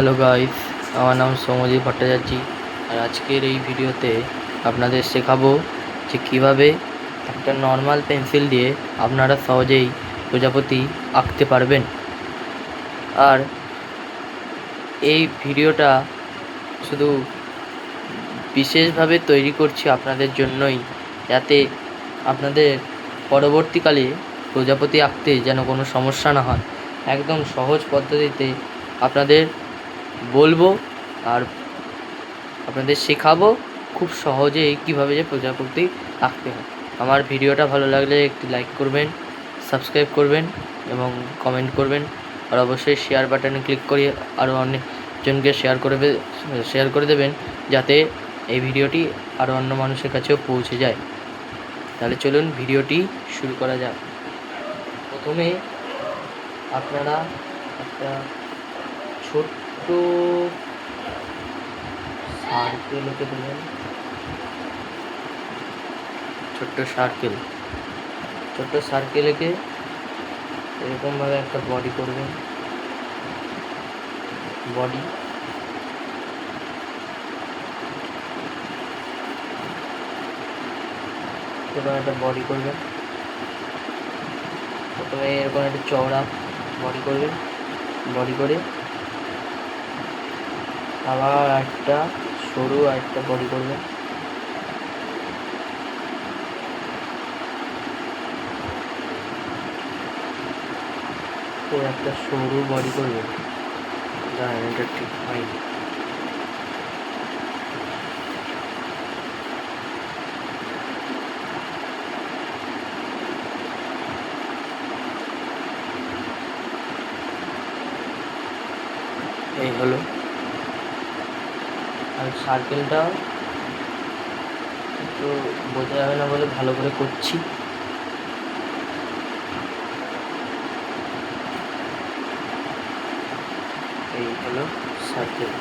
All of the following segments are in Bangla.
হ্যালো গাইস, আমার নাম সৌম্যজিৎ ভট্টাচার্য। আর আজকের এই ভিডিওতে আপনাদের শেখাবো যে কীভাবে একটা নর্মাল পেন্সিল দিয়ে আপনারা সহজেই প্রজাপতি আঁকতে পারবেন। আর এই ভিডিওটা শুধু বিশেষভাবে তৈরি করছি আপনাদের জন্যই, যাতে আপনাদের পরবর্তীকালে প্রজাপতি আঁকতে যেন কোনো সমস্যা না হয়। একদম সহজ পদ্ধতিতে আপনাদের বলবো আর আপনাদের শেখাবো খুব সহজেই কীভাবে যে প্রজাপতি আঁকতে হয়। আমার ভিডিওটা ভালো লাগলে একটি লাইক করবেন, সাবস্ক্রাইব করবেন এবং কমেন্ট করবেন। আর অবশ্যই শেয়ার বাটনে ক্লিক করে আরও অনেকজনকে শেয়ার করে দেবেন, যাতে এই ভিডিওটি আরও অন্য মানুষের কাছেও পৌঁছে যায়। তাহলে চলুন ভিডিওটি শুরু করা যাক। প্রথমে আপনারা একটা ছোট্ট সার্কেল এঁকে দেবেন। ছোট্ট সার্কেল এঁকে এরকমভাবে একটা বডি করবেন। বডি এবার একটা বডি করবেন। প্রথমে এরকম একটা চওড়া বডি করবেন। বডি করে আবার একটা সরু একটা বডি করবেন। একটা সরু বডি করবেন। দাঁড়ান, এটা ঠিক হয়নি। এই হলো। আর সার্কেলটা একটু বোঝা যাবে না বলে ভালো করে করছি। এই হলো সার্কেল।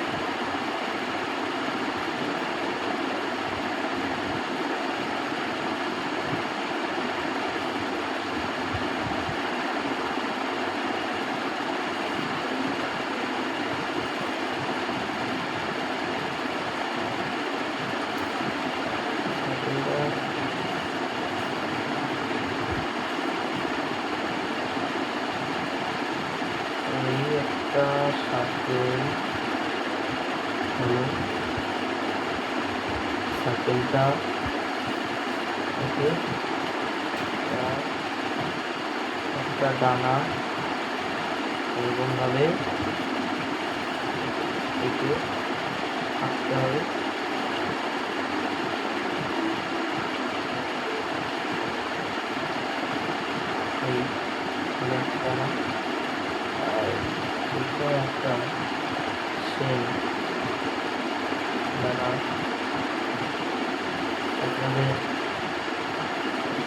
একটা সার্কেল হলো। সার্কেলটা একটা ডানা এরকমভাবে এঁকে আঁকতে হবে। এই একটা ডানা আর এটা একটা সেম ডানা। আপনাদের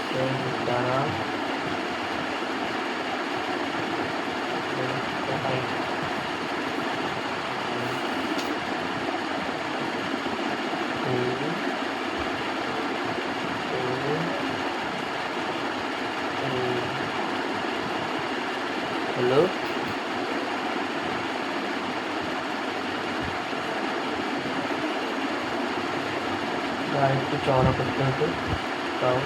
সেম ডানা হলো। আর একটু চওড়া করতে হতো, তাও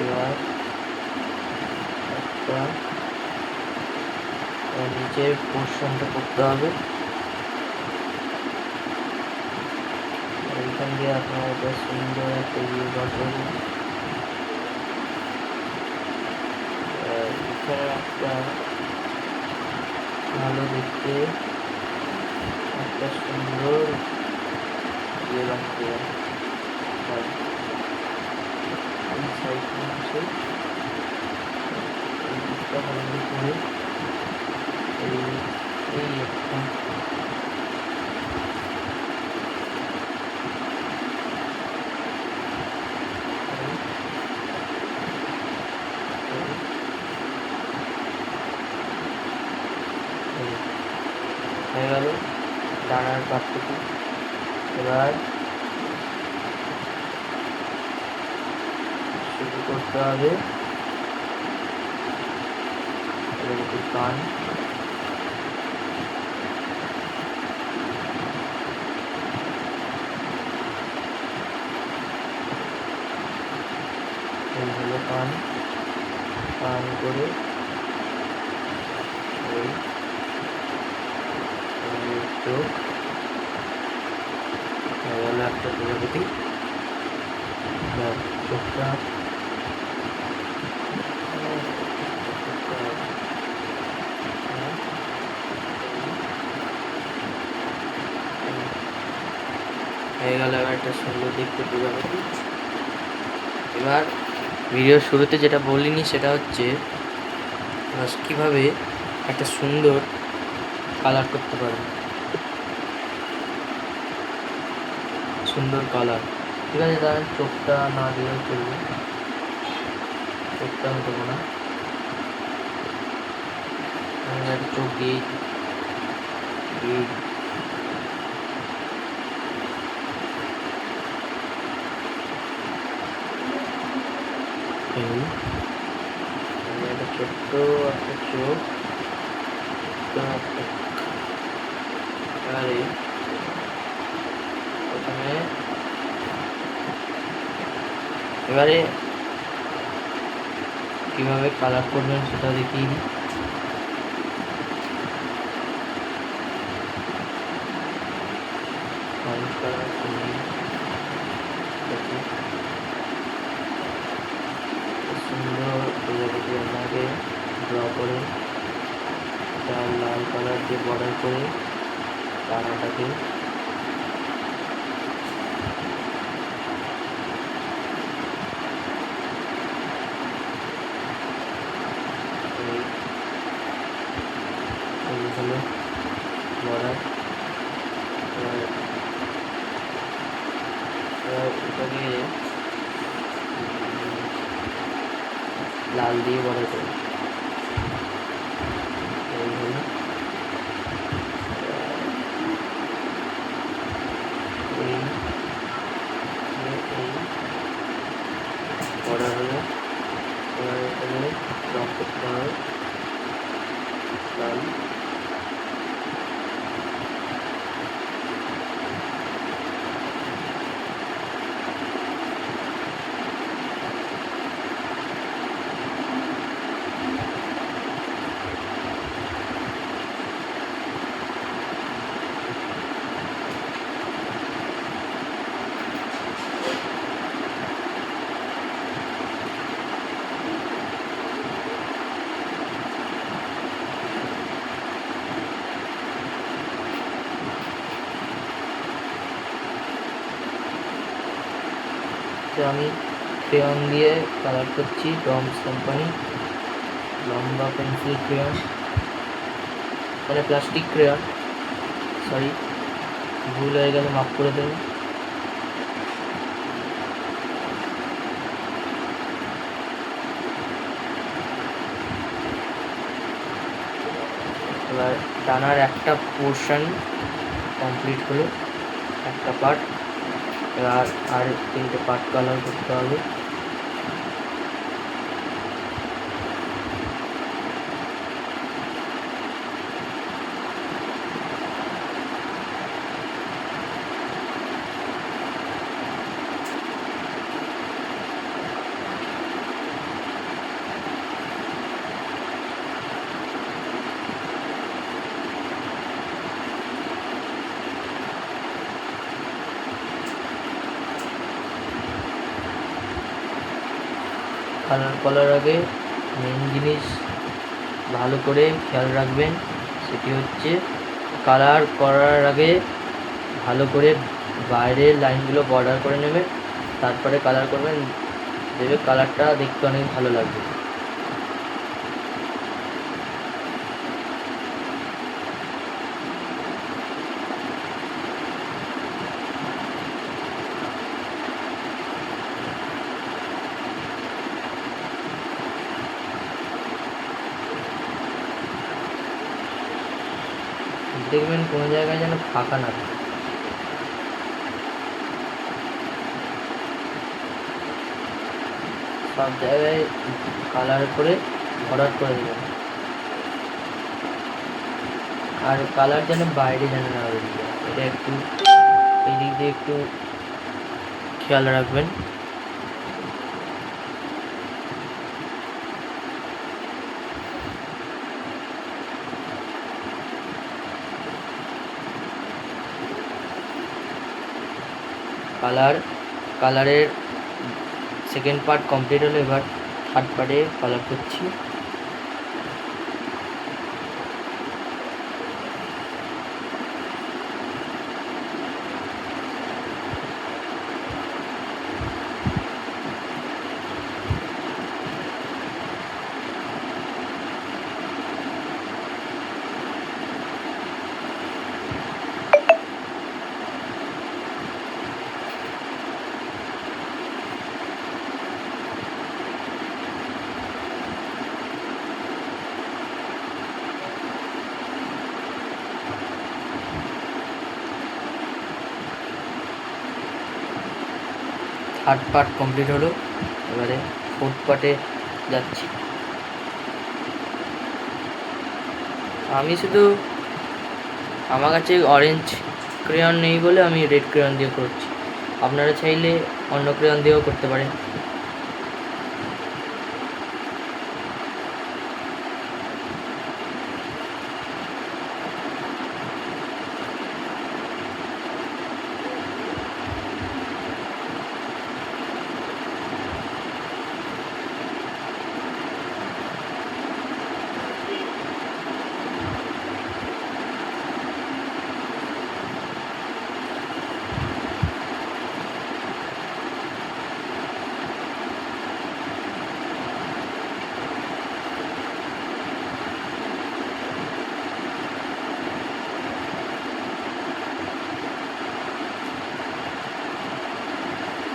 এবার একটা নিচের পোর্শনটা করতে হবে। এইখান দিয়ে আপনার একটা সুন্দর একটা ইয়ে বসাবেন। এখানে একটা ভালো দেখতে একটা সুন্দর ইয়ে বানাতে হবে। এই সাইডটা হচ্ছে এই দিকটা ভালো করে এই একটা ডানার পাটটুকু। এবার শুরু করতে হবে একটু কান, এই হলো কান। কান করে এই চোখ হয়ে গেল একটা প্রজাপতি। চোখটা হয়ে গেল এবার একটা সুন্দর দেখতে প্রজাপতি। এবার ভিডিওর শুরুতে যেটা বলিনি সেটা হচ্ছে কীভাবে একটা সুন্দর কালার করতে পারবে, সুন্দর কালার। ঠিক আছে, তাহলে চোখটা না দিলেও চলবে, চোখটা আমি দেবো না, আমি একটা চোখ দিয়েই একটা ছোট্ট একটা চোখ, এবারে প্রথমে এবারে কীভাবে কালার করবেন সেটা দেখিয়ে দিই। অরেঞ্জ কালার সুন্দর প্রজাপতি আপনাকে ড্র করে তার লাল কালার দিয়ে বর্ডার করে ডানাটাকে হলো বর্ডার। এটাকে লাল দিয়ে বর্ডার করে এই হলো বর্ডার হলো। এবার এখানে রং করতে হবে লাল। আমি ক্রেয়ন দিয়ে কালার করছি, ডমস কোম্পানি লম্বা পেন্সিল ক্রেয়ন, মানে প্লাস্টিক ক্রেয়ন, সরি ভুল হয়ে গেলে মাফ করে দেবেন। এবার ডানার একটা পোর্শন কমপ্লিট হলো, একটা পার্ট। এবার আর 3টে পার্ট কালার করতে হবে। কালার করার আগে মেন জিনিস ভালো করে খেয়াল রাখবেন, সেটি হচ্ছে কালার করার আগে ভালো করে বাইরের লাইনগুলো বর্ডার করে নেবেন, তারপরে কালার করবেন, দেখবে কালারটা দেখতে অনেক ভালো লাগবে। দেখবেন কোনো জায়গায় যেন ফাঁকা না থাকে। সব জায়গায় কালার করে ভরাট করে দেবেন, আর কালার যেন বাইরে যেন না বেরিয়ে যায়, এটা একটু এই দিক দিয়ে একটু খেয়াল রাখবেন। কালারের সেকেন্ড পার্ট কমপ্লিট হলো, এবার থার্ড পার্টে কালার করছি। থার্ড পার্ট কমপ্লিট হলো, এবারে ফোর্থ পার্টে যাচ্ছি। আমি শুধু আমার কাছে অরেঞ্জ ক্রেয়ন নেই বলে আমি রেড ক্রেয়ন দিয়ে করছি, আপনারা চাইলে অন্য ক্রেয়ন দিয়েও করতে পারেন।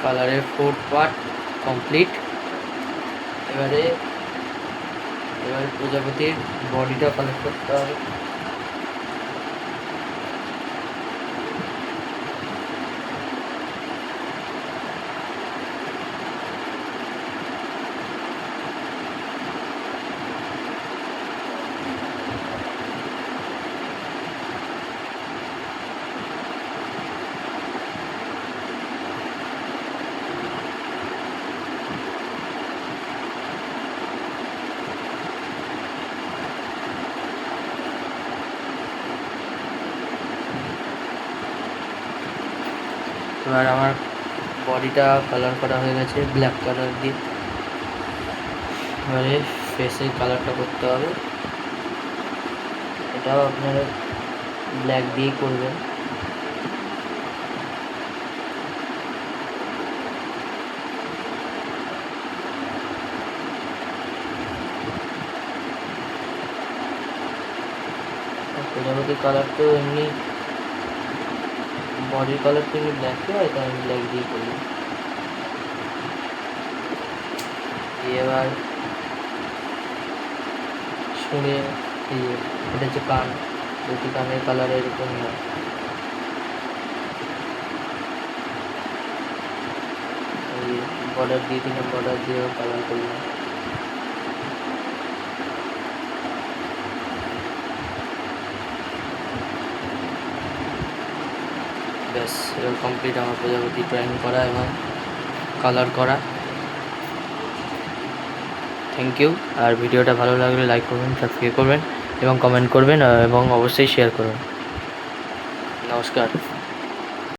কালারের ফোর্থ পার্ট কমপ্লিট। এবারে প্রজাপতির বডিটা কালেক্ট করতে হবে। এবার আমার বডিটা কালার করা হয়ে গেছে ব্ল্যাক কালার দিয়ে। এবারে ফেসের কালারটা করতে হবে, এটাও আপনারা ব্ল্যাক দিয়েই করবেন। প্রজাপতির কালার তো এমনি বডির কালার তো এমনি ব্ল্যাকই হয়, তাই আমি ব্ল্যাক দিয়ে করি। এবার শুনে এটা হচ্ছে কান, দুটি কানের কালার এরকমই হয়। বর্ডার দিয়ে দিলাম, বর্ডার দিয়েও কালার করলাম। ব্যাস, এবার কমপ্লিট আমার প্রজাপতি ড্রয়িং করা এবং কালার করা। Thank you. আর ভিডিওটা ভালো লাগলে লাইক করবেন, সাবস্ক্রাইব করবেন এবং কমেন্ট করবেন এবং অবশ্যই শেয়ার করবেন। নমস্কার।